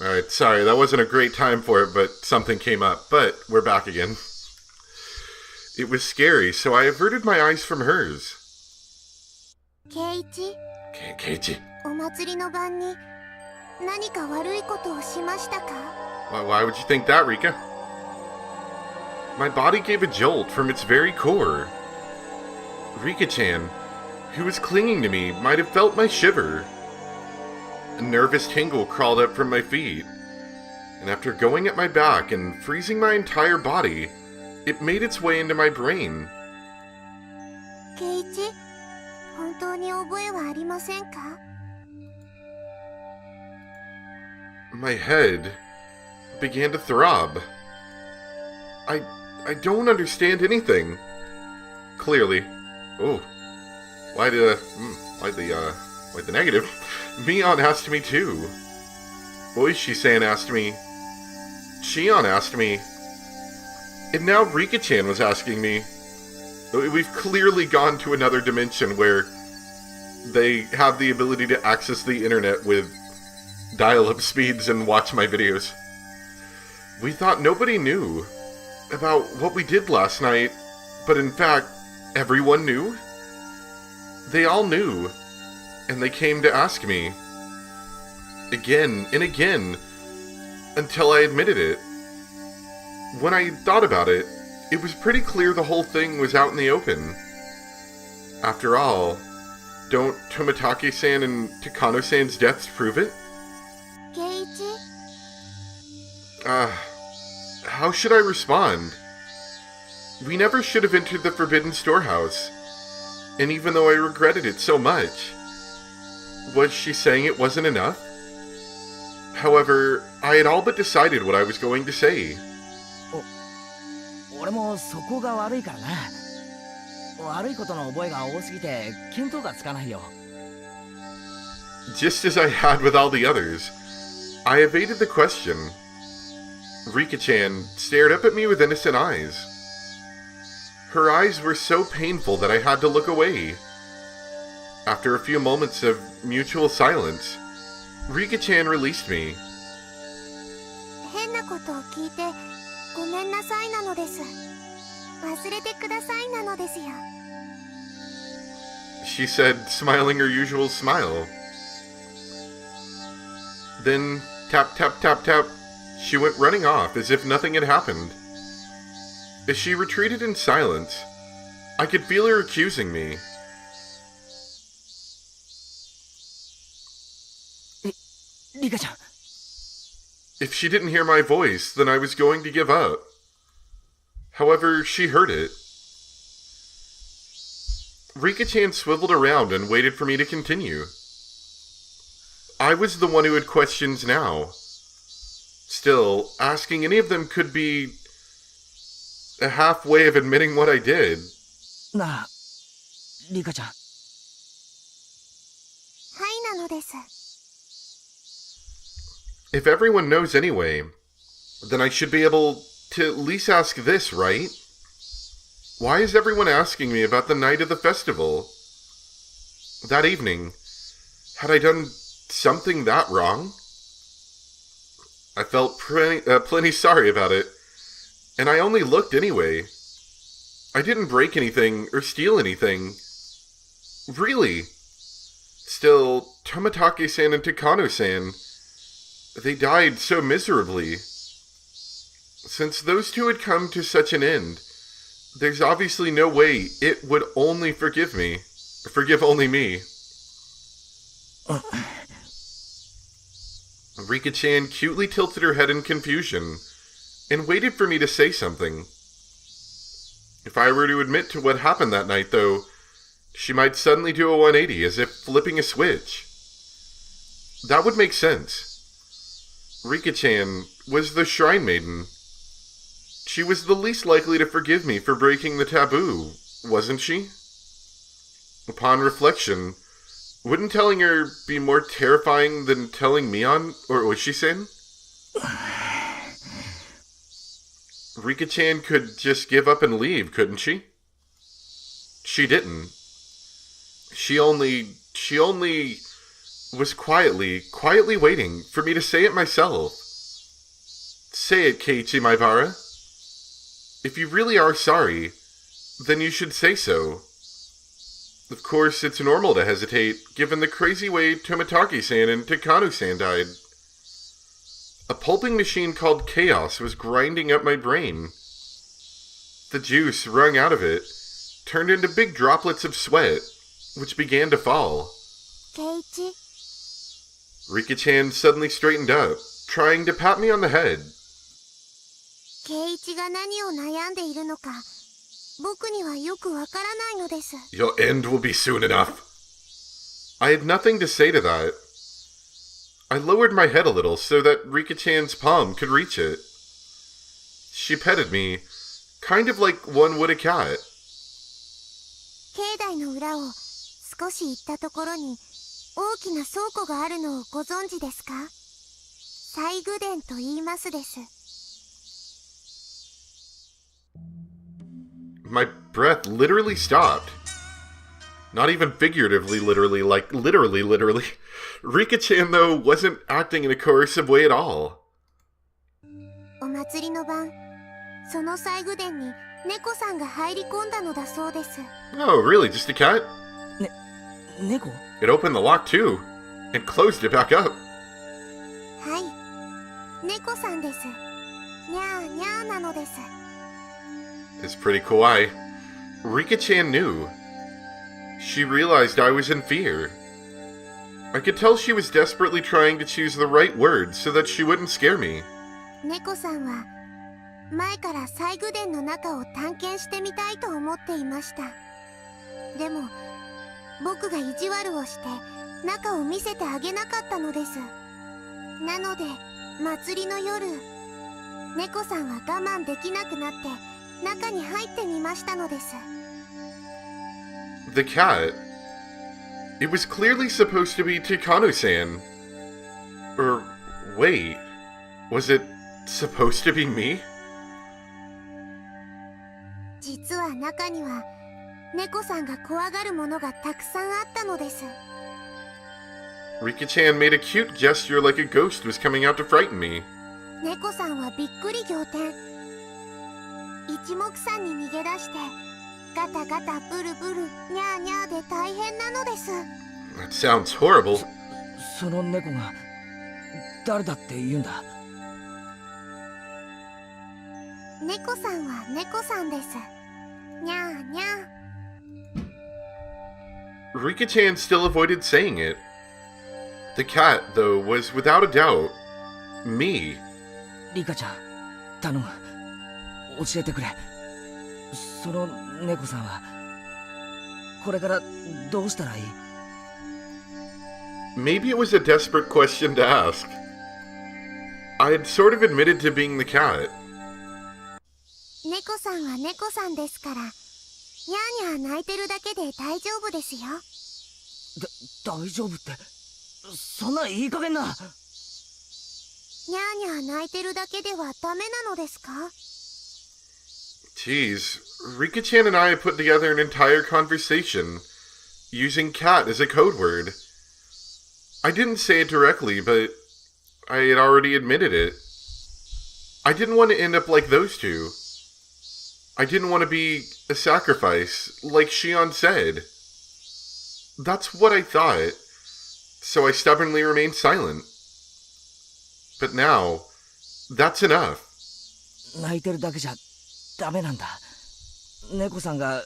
Alright, sorry, that wasn't a great time for it, but something came up. But we're back again. It was scary, so I averted my eyes from hers. Keiichi, Keiichi. お祭りの晩に何か悪いことをしましたか? Why would you think that, Rika? My body gave a jolt from its very core. Rika-chan, who was clinging to me, might have felt my shiver. A nervous tingle crawled up from my feet, and after going at my back and freezing my entire body, it made its way into my brain. ケイイチ、本当に覚えはありませんか? My head began to throb. I don't understand anything. Clearly. Oh. Why the negative? Mion asked me too. Oishi-san asked me. Shion asked me. And now Rika-chan was asking me. We've clearly gone to another dimension where they have the ability to access the internet with dial-up speeds and watch my videos. We thought nobody knew about what we did last night, but in fact, everyone knew. They all knew, and they came to ask me. Again and again, until I admitted it. When I thought about it, it was pretty clear the whole thing was out in the open. After all, don't Tomitake-san and Takano-san's deaths prove it? Keiichi? How should I respond? We never should have entered the Forbidden Storehouse, and even though I regretted it so much, was she saying it wasn't enough? However, I had all but decided what I was going to say. 俺もそこが悪いからな。悪いことの覚えが多すぎて見当がつかないよ。Just as I had with all the others, I evaded the question. Rika-chan stared up at me with innocent eyes. Her eyes were so painful that I had to look away. After a few moments of mutual silence, Rika-chan released me. 変なことを聞いてごめんなさいなのです。忘れてくださいなのですよ。She said, smiling her usual smile. Then, tap, tap, tap, tap, she went running off as if nothing had happened. As she retreated in silence, I could feel her accusing me. Rika-chan. If she didn't hear my voice, then I was going to give up. However, she heard it. Rika-chan swiveled around and waited for me to continue. I was the one who had questions now. Still, asking any of them could be a halfway of admitting what I did. なあ、リカちゃん。はいなのです。If everyone knows anyway, then I should be able to at least ask this, right? Why is everyone asking me about the night of the festival? That evening, had I done something that wrong? I felt plenty sorry about it, and I only looked anyway. I didn't break anything or steal anything. Really. Still, Tomitake-san and Takano-san, they died so miserably. Since those two had come to such an end, there's obviously no way it would only forgive me. Forgive only me. Rika-chan cutely tilted her head in confusion and waited for me to say something. If I were to admit to what happened that night, though, she might suddenly do a 180 as if flipping a switch. That would make sense. Rika-chan was the Shrine Maiden. She was the least likely to forgive me for breaking the taboo, wasn't she? Upon reflection, wouldn't telling her be more terrifying than telling Mion or Oishi-san? Rika-chan could just give up and leave, couldn't she? She didn't. She only was quietly waiting for me to say it myself. Say it, Keiichi Maibara. If you really are sorry, then you should say so. Of course, it's normal to hesitate, given the crazy way Tomitaki-san and Takano-san died. A pulping machine called Chaos was grinding up my brain. The juice wrung out of it turned into big droplets of sweat, which began to fall. Keiichi? Rika-chan suddenly straightened up, trying to pat me on the head. ケイイチが何を悩んでいるのか、僕にはよくわからないのです。Your end will be soon enough. I had nothing to say to that. I lowered my head a little so that Rika-chan's palm could reach it. She petted me, kind of like one would a cat. 境内の裏を少し行ったところに大きな倉庫があるのをご存知ですか？西宮殿と言いますです。My breath literally stopped. Not even figuratively, literally, like literally. Rika-chan, though, wasn't acting in a coercive way at all. お祭りの晩、その西宮殿に猫さんが入り込んだのだそうです。Oh, really? Just a cat? 猫？ It opened the lock, too, and closed it back up. はい、猫さんです。にゃーにゃーなのです。It's pretty kawaii. Rika-chan knew. She realized I was in fear. I could tell she was desperately trying to choose the right words so that she wouldn't scare me. 猫さんは前から西宮殿の中を探検してみたいと思っていました。でも僕が意地悪をして中を見せてあげなかったのです。なので祭りの夜、猫さんは我慢できなくなって中に入ってみましたのです。 The cat. It was clearly supposed to be Takano-san. Or, wait. Was it supposed to be me? 実は中には猫さんが怖がるものがたくさんあったのです。 Rika-chan made a cute gesture like a ghost was coming out to frighten me. 猫さんはびっくり仰天。一目散に逃げ出してガタガタブルブルニャーニャーで大変なのです。 That sounds horrible. その猫が誰だって言うんだ？猫さんは猫さんです。にゃーにゃー。 Rika-chan still avoided saying it. The cat, though, was without a doubt me. リカちゃん、頼む。教えてくれ。その猫さんはこれからどうしたらいい？ Maybe it was a desperate question to ask. I had sort of admitted to being the cat. 猫さんは猫さんですから、にゃーにゃー泣いてるだけで大丈夫ですよ。大丈夫ってそんないい加減な。にゃーにゃー泣いてるだけではダメなのですか？ Geez, Rika-chan and I had put together an entire conversation, using cat as a code word. I didn't say it directly, but I had already admitted it. I didn't want to end up like those two. I didn't want to be a sacrifice, like Shion said. That's what I thought, so I stubbornly remained silent. But now, that's enough. 泣いてるだけじゃダメなんだ。猫さんが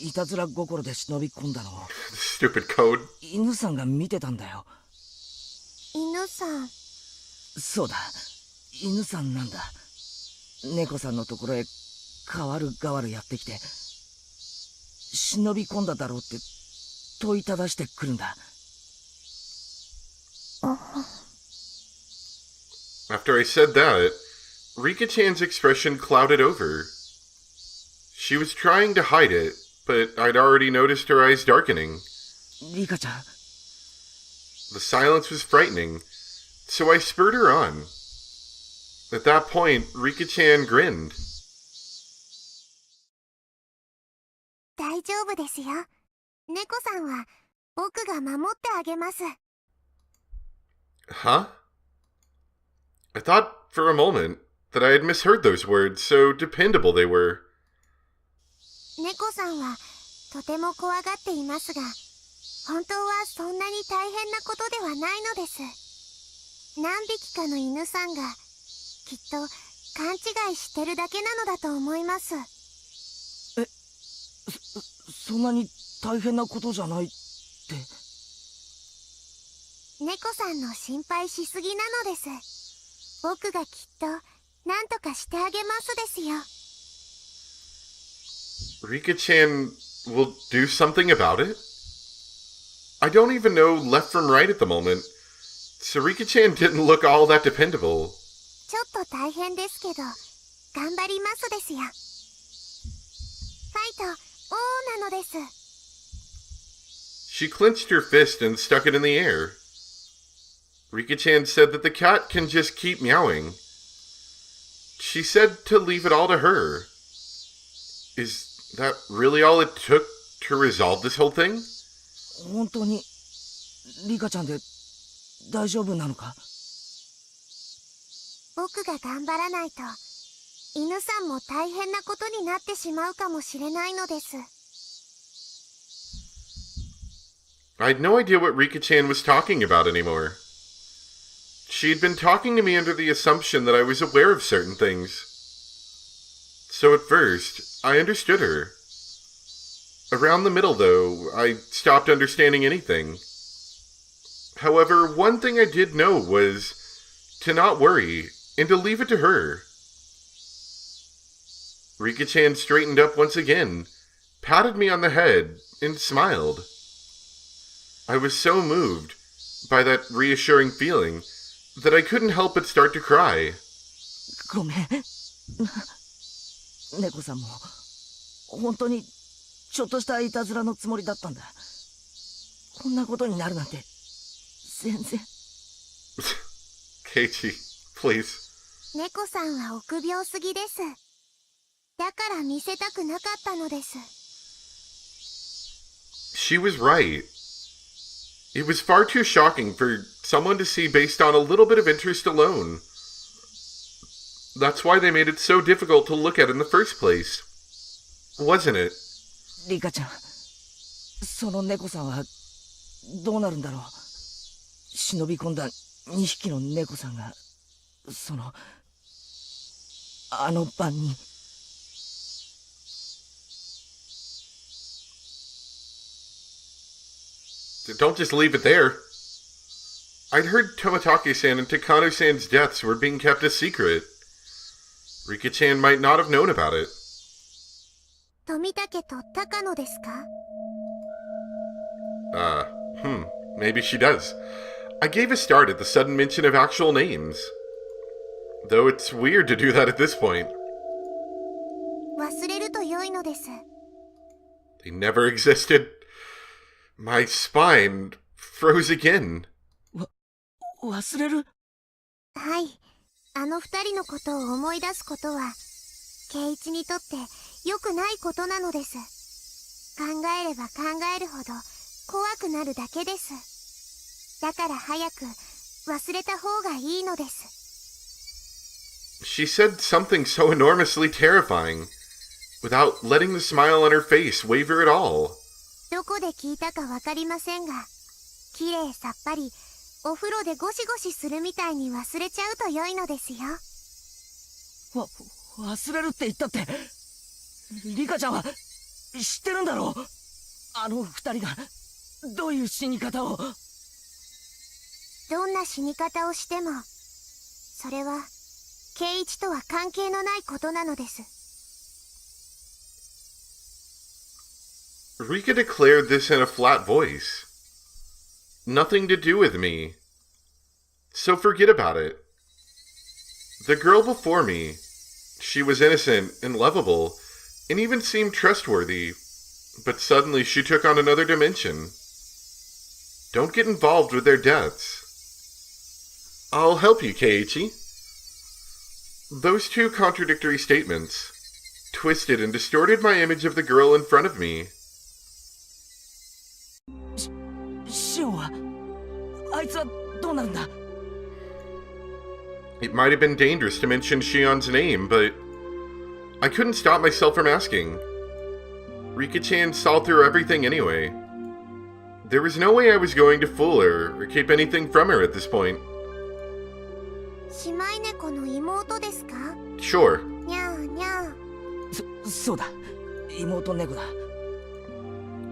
いたずら心で忍び込んだのを Stupid code. 犬さんが見てたんだよ。犬さん。そうだ、犬さんなんだ。猫さんのところへ代わる代わるやってきて忍び込んだだろうって問いただしてくるんだ。After I said that, Rika-chan's expression clouded over. She was trying to hide it, but I'd already noticed her eyes darkening. リカちゃん。 The silence was frightening, so I spurred her on. At that point, Rika-chan grinned. 大丈夫ですよ。猫さんは僕が守ってあげます。Huh? I thought for a moment that I had misheard those words, so dependable they were. 猫さんはとても怖がっていますが、本当はそんなに大変なことではないのです。何匹かの犬さんがきっと勘違いしてるだけなのだと思います。そんなに大変なことじゃないって。猫さんの心配しすぎなのです。僕がきっと何とかしてあげますですよ。Rika-chan will do something about it? I don't even know left from right at the moment, so Rika-chan didn't look all that dependable. ちょっと大変ですけど頑張りますですよ。ファイト王なのです。 She clenched her fist and stuck it in the air. Rika-chan said that the cat can just keep meowing. She said to leave it all to her. Is that really all it took to resolve this whole thing? 本当にリカちゃんで大丈夫なのか？僕が頑張らないと犬さんも大変なことになってしまうかもしれないのです。 I had no idea what Rika-chan was talking about anymore. She had been talking to me under the assumption that I was aware of certain things. So at first, I understood her. Around the middle, though, I stopped understanding anything. However, one thing I did know was to not worry and to leave it to her. Rika-chan straightened up once again, patted me on the head, and smiled. I was so moved by that reassuring feeling that I couldn't help but start to cry. ごめん。猫さんも本当にちょっとしたいたずらのつもりだったんだ。こんなことになるなんて全然。Keiichi, please. 猫さんは臆病すぎです。だから見せたくなかったのです。 She was right. It was far too shocking for someone to see based on a little bit of interest alone. That's why they made it so difficult to look at in the first place. Wasn't it? リカちゃん、その猫さんはどうなるんだろう。忍び込んだ2匹の猫さんがあの晩に。Don't just leave it there. I'd heard Tomitake-san and Takano-san's deaths were being kept a secret. Rika-chan might not have known about it. 富武と高野ですか？ Maybe she does. I gave a start at the sudden mention of actual names. Though it's weird to do that at this point. 忘れると良いのです。 They never existed. My spine froze again. 忘れる？はい、あの二人のことを思い出すことは圭一にとって良くないことなのです。考えれば考えるほど怖くなるだけです。だから早く忘れた方がいいのです。 She said something so enormously terrifying, without letting the smile on her face waver at all. どこで聞いたかわかりませんが、きれいさっぱりお風呂でゴシゴシするみたいに忘れちゃうと良いのですよ。忘れるって言ったって、リカちゃんは知ってるんだろう。あの二人がどういう死に方を。どんな死に方をしても、それは圭一とは関係のないことなのです。 Rika declared this in a flat voice. Nothing to do with me. So forget about it. The girl before me, she was innocent and lovable, and even seemed trustworthy, but suddenly she took on another dimension. Don't get involved with their deaths. I'll help you, Keiichi. Those two contradictory statements twisted and distorted my image of the girl in front of me. シオンはあいつはどうなるんだ？ It might have been dangerous to mention Shion's name, but I couldn't stop myself from asking. Rika-chan saw through everything anyway. There was no way I was going to fool her or keep anything from her at this point. 姉妹猫の妹ですか？ Sure. にゃーにゃー。そうだ。妹猫だ。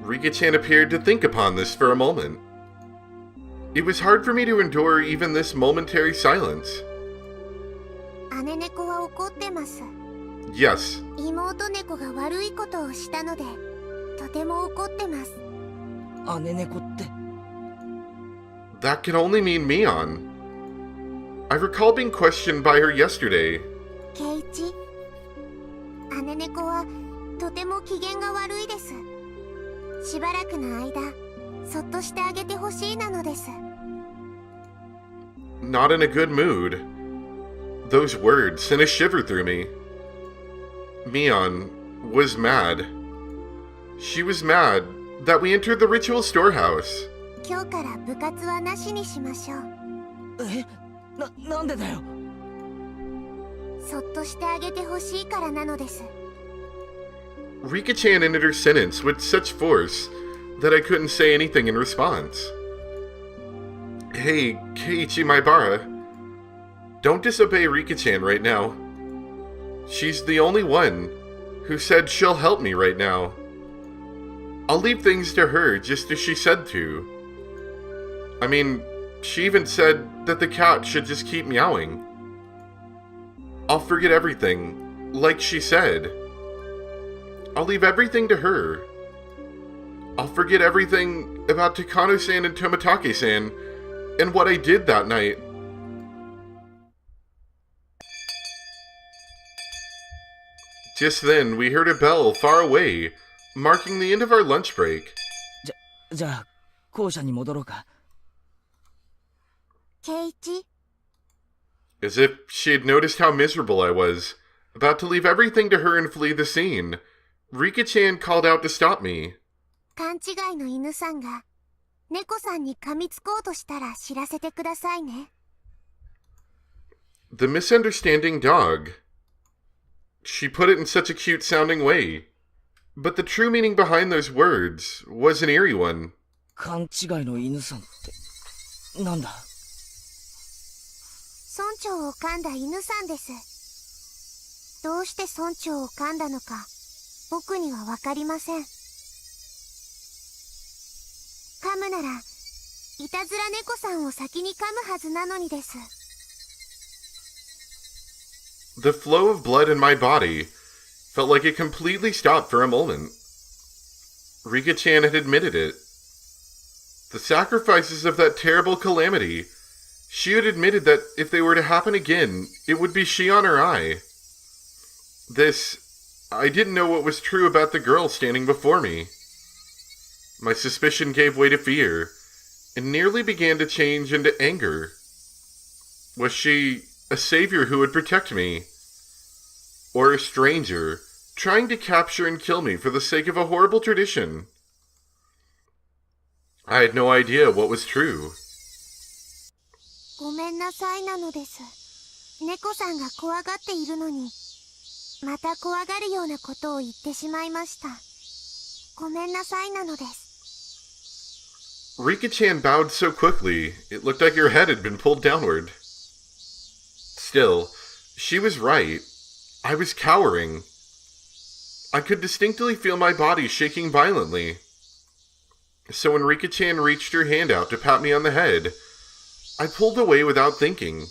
Rika-chan appeared to think upon this for a moment. It was hard for me to endure even this momentary silence. 姉猫は怒ってます。 Yes, 妹猫が悪いことをしたので、とても怒ってます。姉猫って。that can only mean Mion. I recall being questioned by her yesterday. ケイチ、姉猫はとても機嫌が悪いです。しばらくの間、そっとしてあげてほしいなのです。 Not in a good mood. Those words sent a shiver through me. Mion was mad. She was mad that we entered the ritual storehouse. 今日から部活はなしにしましょう。なんでだよ。そっとしてあげてほしいからなのです。 Rika-chan ended her sentence with such force that I couldn't say anything in response. Hey, Keiichi Maibara. Don't disobey Rika-chan right now. She's the only one who said she'll help me right now. I'll leave things to her just as she said to. I mean, she even said that the cat should just keep meowing. I'll forget everything, like she said. I'll leave everything to her. I'll forget everything about Takano-san and Tomitake-san and what I did that night. Just then, we heard a bell far away, marking the end of our lunch break. じゃあ校舎に戻ろうか。ケイチ、 As if she had noticed how miserable I was, about to leave everything to her and flee the scene, Rika-chan called out to stop me. 勘違いの犬さんが猫さんに噛みつこうとしたら知らせてくださいね。 The misunderstanding dog. She put it in such a cute sounding way. But the true meaning behind those words was an eerie one. 勘違いの犬さんってなんだ。村長を噛んだ犬さんです。どうして村長を噛んだのか僕にはわかりません。噛むならいたずら猫さんを先に噛むはずなのにです。 The flow of blood in my body felt like it completely stopped for a moment. Rika-chan had admitted it. The sacrifices of that terrible calamity. She had admitted that if they were to happen again, it would be Shion or I. I didn't know what was true about the girl standing before me. My suspicion gave way to fear, and nearly began to change into anger. Was she a savior who would protect me? Or a stranger, trying to capture and kill me for the sake of a horrible tradition? I had no idea what was true. ごめんなさいなのです。猫さんが怖がっているのにまた怖がるようなことを言ってしまいました。ごめんなさいなのです。 Rika-chan bowed so quickly, it looked like her head had been pulled downward. Still, she was right. I was cowering. I could distinctly feel my body shaking violently. So when Rika-chan reached her hand out to pat me on the head, I pulled away without thinking.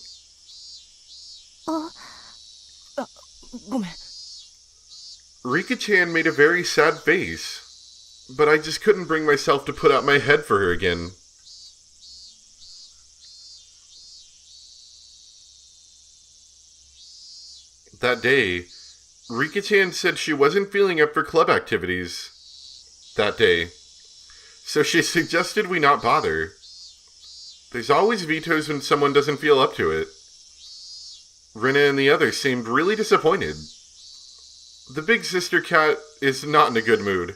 ごめん。 Rika-chan made a very sad face, but I just couldn't bring myself to put out my head for her again. That day, Rika-chan said she wasn't feeling up for club activities that day, so she suggested we not bother. There's always vetoes when someone doesn't feel up to it. Rina and the others seemed really disappointed. The big sister cat is not in a good mood.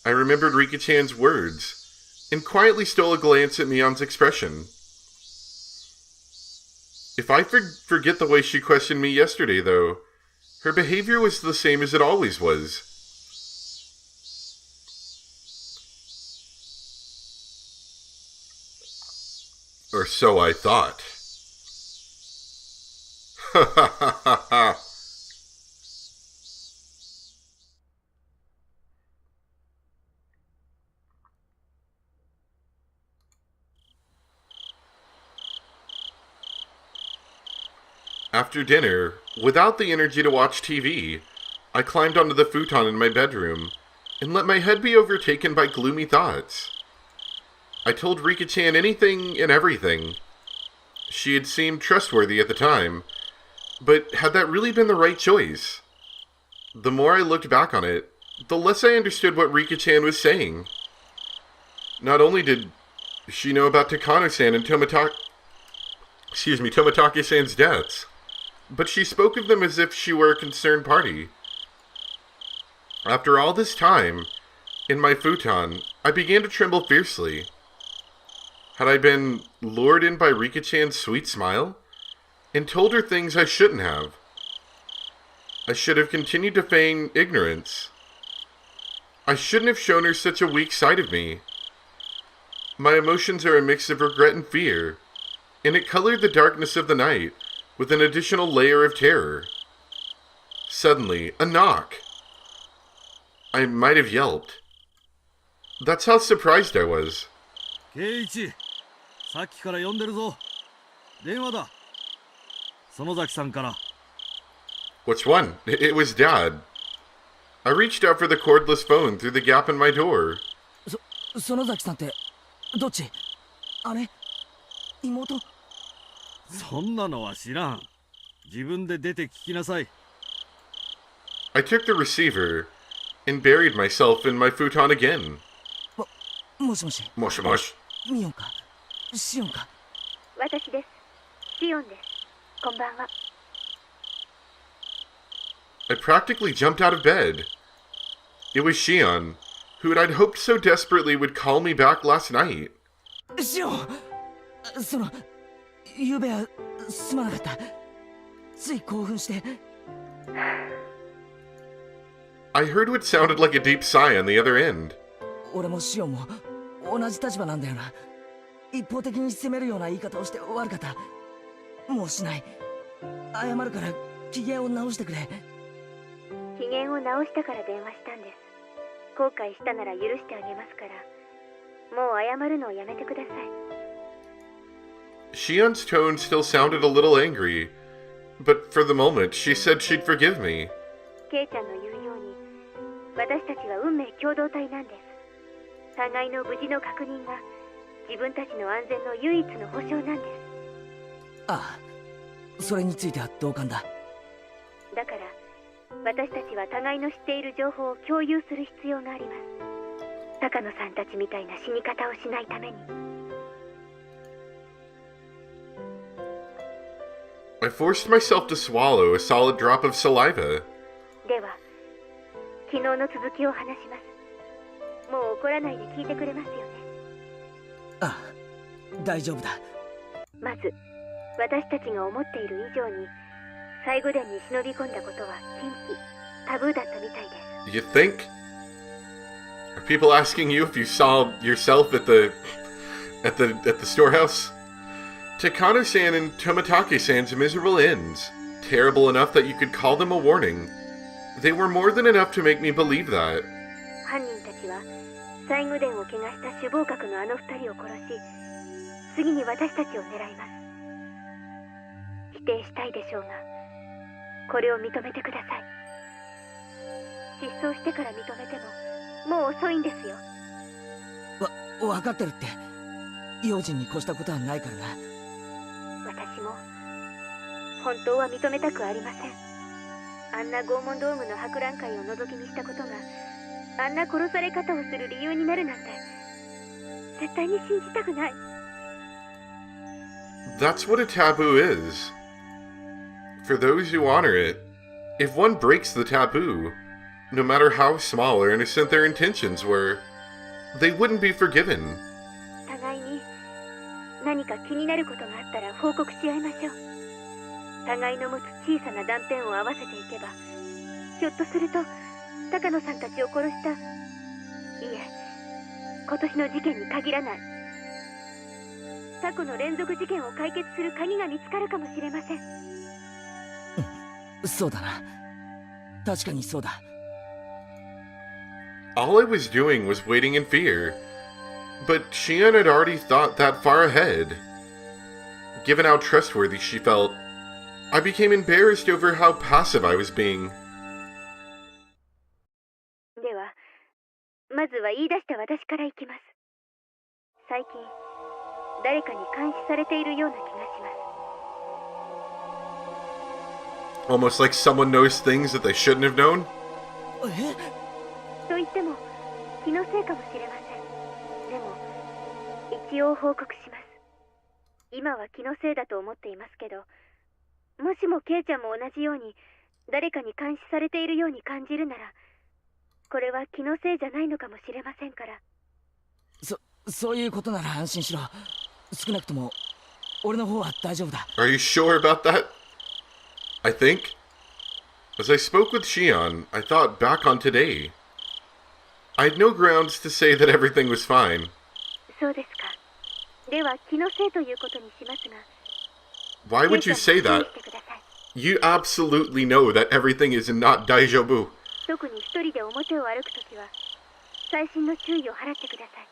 I remembered Rika-chan's words, and quietly stole a glance at Mion's expression. If I forget the way she questioned me yesterday, though, her behavior was the same as it always was. Or so I thought. Ha ha ha ha ha. After dinner, without the energy to watch TV, I climbed onto the futon in my bedroom and let my head be overtaken by gloomy thoughts. I told Rika-chan anything and everything. She had seemed trustworthy at the time, but had that really been the right choice? The more I looked back on it, the less I understood what Rika-chan was saying. Not only did she know about Takano-san and Tomitake-san's deaths, but she spoke of them as if she were a concerned party. After all this time, in my futon, I began to tremble fiercely. Had I been lured in by Rika-chan's sweet smile, and told her things I shouldn't have? I should have continued to feign ignorance. I shouldn't have shown her such a weak side of me. My emotions are a mix of regret and fear, and it colored the darkness of the night with an additional layer of terror. Suddenly, a knock. I might have yelped. That's how surprised I was. 圭一、さっきから呼んでるぞ。電話だ。園崎さんから。Which one? It was Dad. I reached out for the cordless phone through the gap in my door. 園崎さんってどっち？姉？妹？そんなのは知らん。自分で出て聞きなさい。I took the receiver and buried myself in my futon again. もしもし。もしもし。ミオンか？シオンか？私です。シオンです。こんばんは。I practically jumped out of bed. It was Shion, who I'd hoped so desperately would call me back last night. シオン！ゆうべはすまなかった。つい興奮して。I heard what sounded like a deep sigh on the other end. 俺もシオンも同じ立場なんだよな。一方的に責めるような言い方をして悪かった。もうしない。謝るから機嫌を直してくれ。機嫌を直したから電話したんです。後悔したなら許してあげますから。もう謝るのをやめてください。Shion's tone still sounded a little angry, but for the moment she said she'd forgive me. ケイちゃんの言うように、私たちは運命共同体なんです。互いの無事の確認が自分たちの安全の唯一の保証なんです。ああ、それについては同感だ。だから私たちは互いの知っている情報を共有する必要があります。高野さんたちみたいな死に方をしないために。I forced myself to swallow a solid drop of saliva. では、昨日の続きを話します。もう怒らないで聞いてくれますよね。ああ、大丈夫だ。まず、私たちが思っている以上に、最後殿に忍び込んだことは禁忌、タブーだったみたいです。You think? Are people asking you if you saw yourself at the storehouse? Takano-san and Tomitake-san's miserable ends, terrible enough that you could call them a warning. They were more than enough to make me believe that. 犯人たちは最後殿を怪我した首謀格のあの二人を殺し、次に私たちを狙います。否定したいでしょうが、これを認めてください。失踪してから認めてももう遅いんですよ。分かってるって。用心に越したことはないからな。私も本当は認めたくありません。あんな拷問道具の博覧会を覗き見したことがあんな殺され方をする理由になるなんて絶対に信じたくない。 That's what a taboo is. For those who honor it, if one breaks the taboo, no matter how small or innocent their intentions were, they wouldn't be forgiven. 互いに何か気になることがあったら報告し合いましょう。互いの持つ小さな断片を合わせていけば、ひょっとすると高野さんたちを殺した、いえ、今年の事件に限らない、過去の連続事件を解決する鍵が見つかるかもしれません。そうだな。確かにそうだ。All I was doing was waiting in fear. But Shion had already thought that far ahead. Given how trustworthy she felt, I became embarrassed over how passive I was being. では、まずは言い出した私からいきます。最近、誰かに監視されているような気がします。 Almost like someone knows things that they shouldn't have known. え？と言っても、気のせいかもしれません。でも、一応報告します。今は気のせいだと思っていますけど、もしもケイちゃんも同じように誰かに監視されているように感じるなら、これは気のせいじゃないのかもしれませんから。そういうことなら安心しろ。少なくとも俺の方は大丈夫だ。 Are you sure about that? I think. As I spoke with Shion, I thought back on today. I had no grounds to say that everything was fine. そうですか。では気のせいということにしますが。 Why would you say that? You absolutely know that everything is not daijoubu. 特に一人で表を歩くときは、細心の注意を払ってください。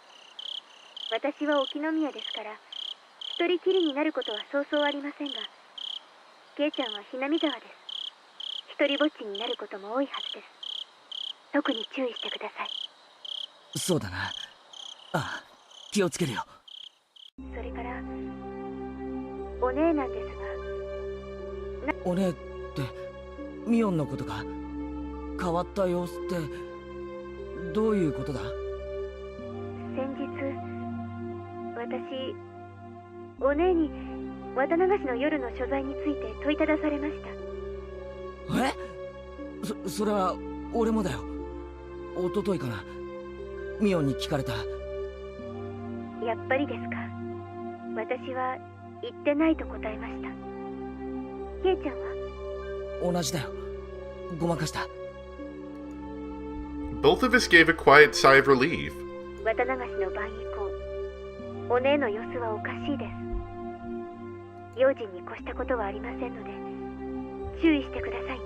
私は沖宮ですから、一人きりになることはそうそうありませんが、ケイちゃんはひなみ沢です。一人ぼっちになることも多いはずです。特に注意してください。そうだな。ああ、気をつけるよ。それから、お姉なんですが。お姉って、ミオンのことか。変わった様子って、どういうことだ？先日、私、お姉に綿流しの夜の所在について問いただされました。え？それは俺もだよ。一昨日かな。ミオンに聞かれた。やっぱりですか。私は言ってないと答えました。ケイちゃんは？同じだよ。ごまかした。Both of us gave a quiet sigh of relief. 綿流しの晩以降、お姉の様子はおかしいです。用心に越したことはありませんので、注意してくださいね。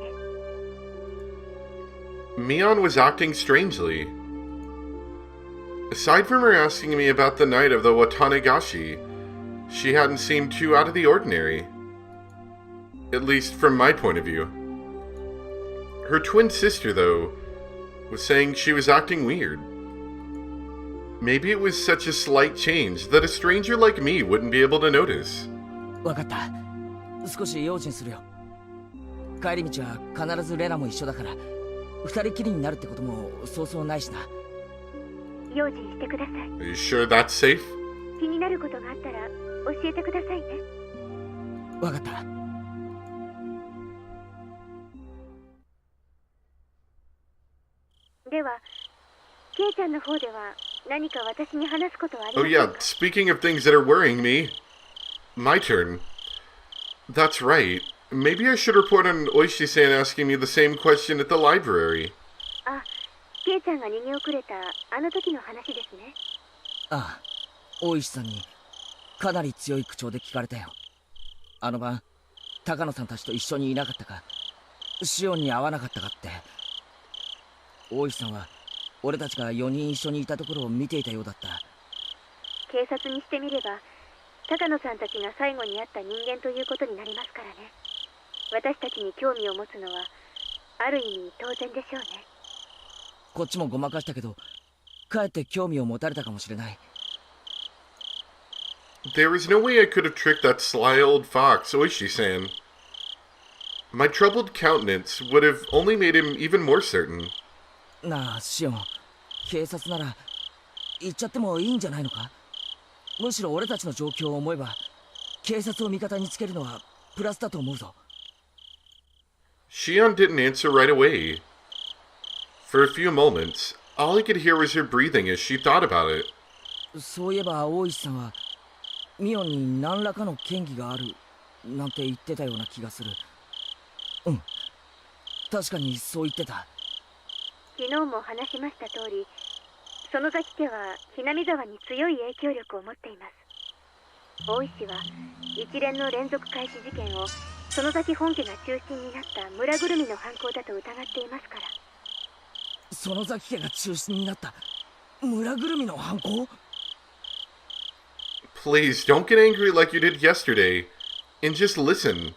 Mion was acting strangely. Aside from her asking me about the night of the Watanegashi, she hadn't seemed too out of the ordinary. At least from my point of view. Her twin sister, though, was saying she was acting weird. Maybe it was such a slight change that a stranger like me wouldn't be able to notice. わかった。少し用心するよ。帰り道は必ずレナも一緒だから、二人きりになるってこともそうそうないしな。用心してください。 Are you sure that's safe? 気になることがあったら教えてくださいね。わかった。では、ケイちゃんの方では何か私に話すことはありま Oh せんか？ yeah, speaking of things that are worrying me. My turn. That's right. Maybe I should report on Oishi-san asking me the same question at the library. あ、ケイちゃんが逃げ遅れたあの時の話ですね。ああ、大石さんにかなり強い口調で聞かれたよ。あの晩、高野さんたちと一緒にいなかったか、シオンに会わなかったかって。大石さんは俺たちが4人一緒にいたところを見ていたようだった。警察にしてみれば、高野さんたちが最後に会った人間ということになりますからね。私たちに興味を持つのはある意味当然でしょうね。こっちもごまかしたけど、かえって興味を持たれたかもしれない。There was no way I could have tricked that sly old fox, Oishi-san. My troubled countenance would have only made him even more certain. なあ、シオン、警察なら行っちゃってもいいんじゃないのか？むしろ俺たちの状況を思えば、警察を味方につけるのはプラスだと思うぞ。Shion didn't answer right away. For a few moments, all I could hear was her breathing as she thought about it. そういえば大石さんはミオンに何らかの嫌疑があるなんて言ってたような気がする。うん、確かにそう言ってた。昨日も話しました通り、園崎家はひなみ沢に強い影響力を持っています。大石は一連の連続開始事件を園崎本家が中心になった村ぐるみの犯行だと疑っていますから。園崎家が中心になった村ぐるみの犯行？ Please, don't get angry like you did yesterday, and just listen.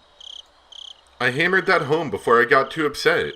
I hammered that home before I got too upset.